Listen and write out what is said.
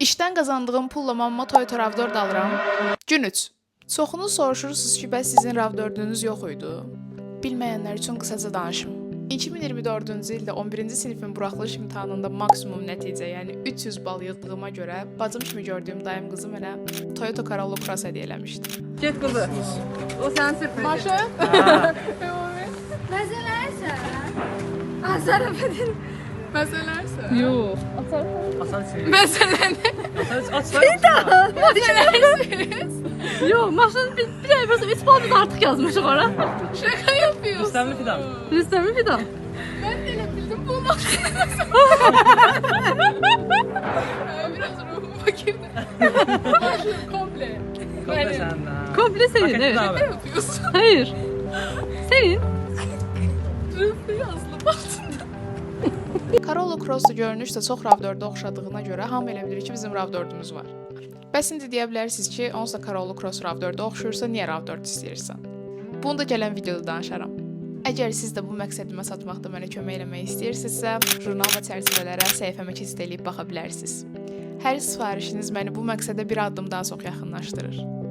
İşdən qazandığım pulla mamma Toyota RAV4 alıram. Gün 3. Çoxunuz soruşursunuz ki, bəs sizin RAV4'ünüz yox idi? Bilməyənlər üçün qısaca danışım. 2024-cü ildə 11-ci sinifin buraxılış imtahanında maksimum nəticə, yəni 300 bal yığdığıma görə bacım kimi gördüyüm dayım qızı mənə Toyota Corolla Cross hədiyyə eləmişdi. Get qızı. O sənin sürpriz. Maşın? Məzələrsən? Azərəm edir. Məsələrsə? Yox. Asan sinir. Məsələni? Məzələrsiz? Yox, maşın bir ay burası 3 bal biz artıq yazmışıq ora. Şaka yapıyorsun. Rüstemli Fidan. Rüstəmi Fidan. Ben de elə bildim bu maşını. Biraz ruhum fakirdi. Maşın komple. Komple senden. Komple senin, Paketli evet. abi. Ne yapıyorsun? Hayır. Senin. Rıfı yazılıb altında. Corolla Cross-u görünüşdə çox RAV4-ə oxşadığına görə hamı elə bilir ki, bizim RAV4-ümüz var. Bəs indi deyə bilərsiniz ki, onsuz da Corolla Cross RAV4-ə oxşuyursa, niyə RAV4 istəyirsən? Bunu da gələn videoda danışaram. Əgər siz də bu məqsədimə çatmaqda mənə kömək eləmək istəyirsinizsə, jurnal və çərçivələrə səhifəmə keçid edib baxa bilərsiniz. Hər sifarişiniz məni bu məqsədə bir addım daha çox yaxınlaşdırır.